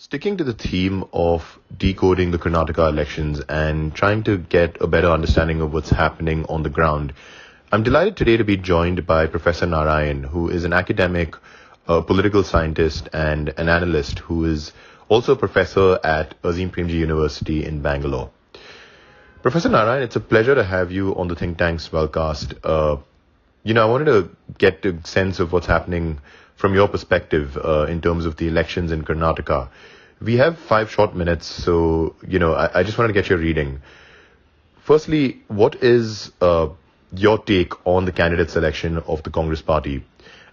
Sticking to the theme of decoding the Karnataka elections and trying to get a better understanding of what's happening on the ground, I'm delighted today to be joined by Professor Narayana, who is an academic, a political scientist, and an analyst who is also a professor at Azim Premji University in Bangalore. Professor Narayana, it's a pleasure to have you on the Think Tank's Wellcast. I wanted to get a sense of what's happening from your perspective in terms of the elections in Karnataka. We have 5 short minutes, so, I just wanted to get your reading. Firstly, what is your take on the candidate selection of the Congress party?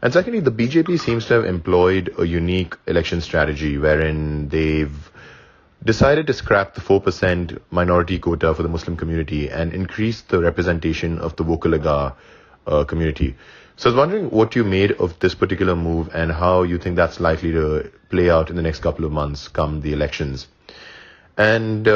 And secondly, the BJP seems to have employed a unique election strategy wherein they've decided to scrap the 4% minority quota for the Muslim community and increase the representation of the Vokalaga community. So I was wondering what you made of this particular move and how you think that's likely to play out in the next couple of months come the elections. And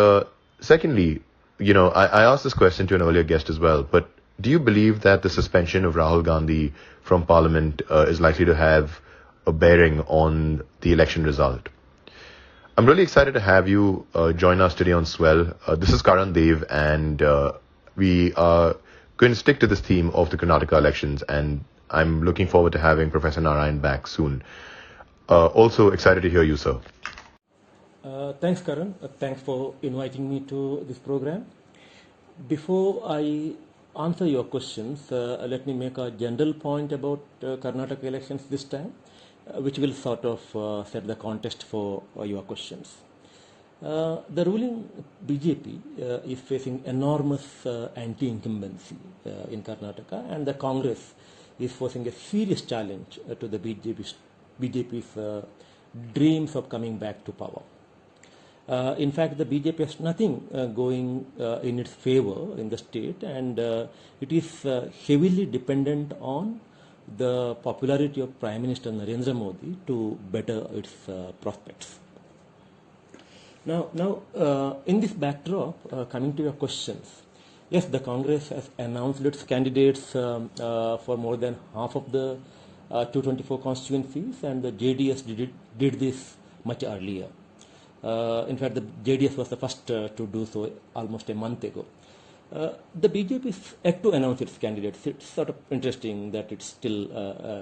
secondly, I asked this question to an earlier guest as well, but do you believe that the suspension of Rahul Gandhi from Parliament is likely to have a bearing on the election result? I'm really excited to have you join us today on Swell. This is Karan Dev, and we are going to stick to this theme of the Karnataka elections, and I'm looking forward to having Professor Narayan back soon. Also excited to hear you, sir. Thanks, Karan. Thanks for inviting me to this program. Before I answer your questions, let me make a general point about Karnataka elections this time, which will sort of set the context for your questions. The ruling BJP is facing enormous anti-incumbency in Karnataka, and the Congress is posing a serious challenge to the BJP's dreams of coming back to power. In fact, the BJP has nothing going in its favor in the state, and it is heavily dependent on the popularity of Prime Minister Narayana Modi to better its prospects. Now, in this backdrop, coming to your questions, yes, the Congress has announced its candidates for more than half of the 224 constituencies, and the JDS did this much earlier. In fact, the JDS was the first to do so almost a month ago. The BJP is yet to announce its candidates. It's sort of interesting that it's still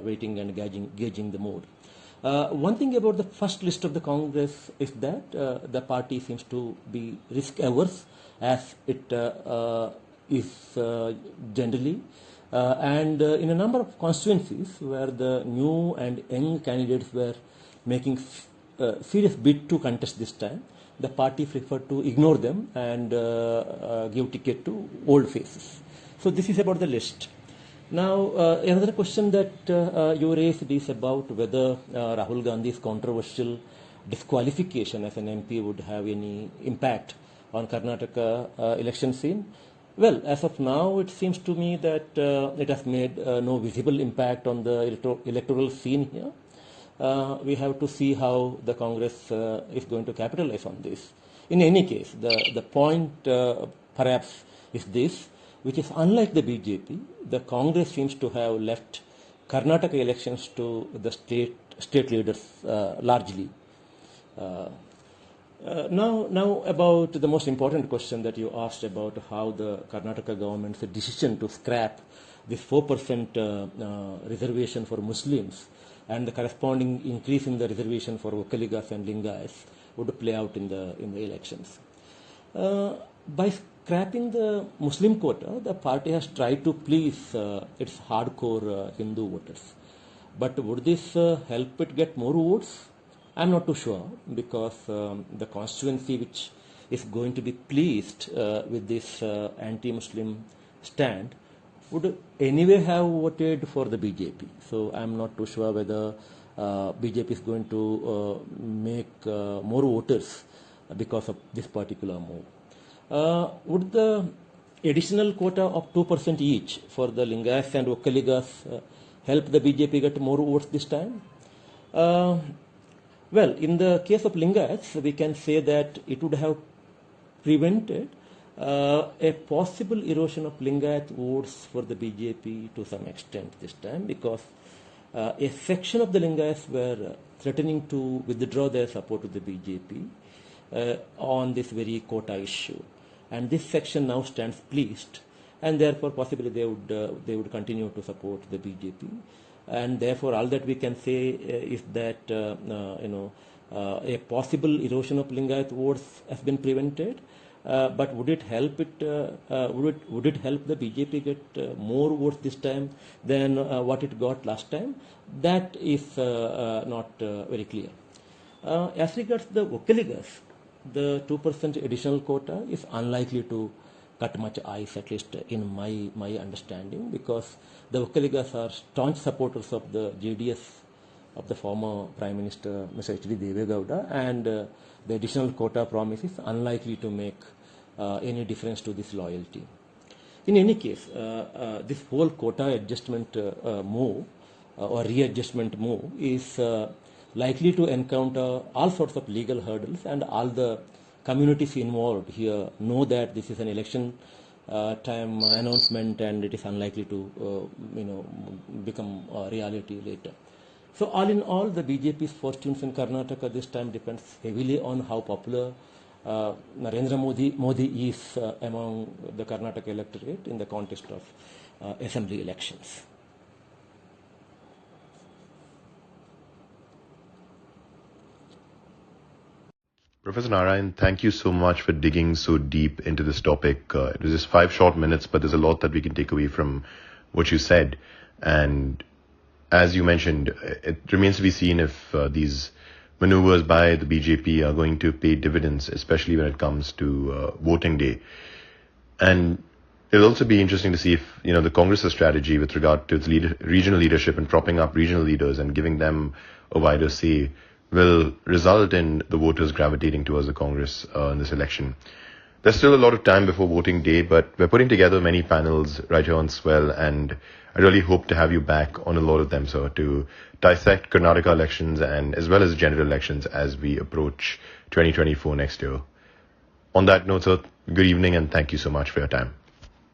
waiting and gauging the mood. One thing about the first list of the Congress is that the party seems to be risk averse, as it is generally, and in a number of constituencies where the new and young candidates were making serious bid to contest this time, the party preferred to ignore them and give ticket to old faces. So this is about the list. Now, another question that you raised is about whether Rahul Gandhi's controversial disqualification as an MP would have any impact on Karnataka election scene. Well, as of now, it seems to me that it has made no visible impact on the electoral scene here. We have to see how the Congress is going to capitalize on this. In any case, the point perhaps is this, which is unlike the BJP, the Congress seems to have left Karnataka elections to the state leaders largely. Now about the most important question that you asked about how the Karnataka government's decision to scrap this 4% reservation for Muslims and the corresponding increase in the reservation for Vokaligas and Lingayas would play out in the elections. By scrapping the Muslim quota, the party has tried to please its hardcore Hindu voters. But would this help it get more votes? I'm not too sure, because the constituency which is going to be pleased with this anti-Muslim stand would anyway have voted for the BJP. So I'm not too sure whether BJP is going to make more voters because of this particular move. Would the additional quota of 2% each for the Lingayas and Vokaligas help the BJP get more votes this time? Well, in the case of Lingayas, we can say that it would have prevented a possible erosion of Lingayat votes for the BJP to some extent this time, because a section of the Lingayats were threatening to withdraw their support to the BJP on this very quota issue. And this section now stands pleased, and therefore possibly they would continue to support the BJP. And therefore all that we can say is that a possible erosion of Lingayat votes has been prevented. But would it help would it help the BJP get more votes this time than what it got last time? That is not very clear. As regards the Vokkaligas, the 2% additional quota is unlikely to cut much ice, at least in my understanding, because the Vokkaligas are staunch supporters of the JDS of the former Prime Minister Mr. H.D. Devegowda, and the additional quota promise is unlikely to make any difference to this loyalty. In any case, this whole quota adjustment move or readjustment move is likely to encounter all sorts of legal hurdles, and all the communities involved here know that this is an election time announcement and it is unlikely to become a reality later. So all in all, the BJP's fortunes in Karnataka this time depends heavily on how popular Narendra Modi is among the Karnataka electorate in the context of assembly elections. Professor Narayan, thank you so much for digging so deep into this topic. It was just 5 short minutes, but there's a lot that we can take away from what you said. And as you mentioned, it remains to be seen if these maneuvers by the BJP are going to pay dividends, especially when it comes to voting day. And it'll also be interesting to see if, the Congress's strategy with regard to its regional leadership and propping up regional leaders and giving them a wider say will result in the voters gravitating towards the Congress in this election. There's still a lot of time before voting day, but we're putting together many panels right here on Swell, and I really hope to have you back on a lot of them, sir, to dissect Karnataka elections and as well as general elections as we approach 2024 next year. On that note, sir, good evening and thank you so much for your time.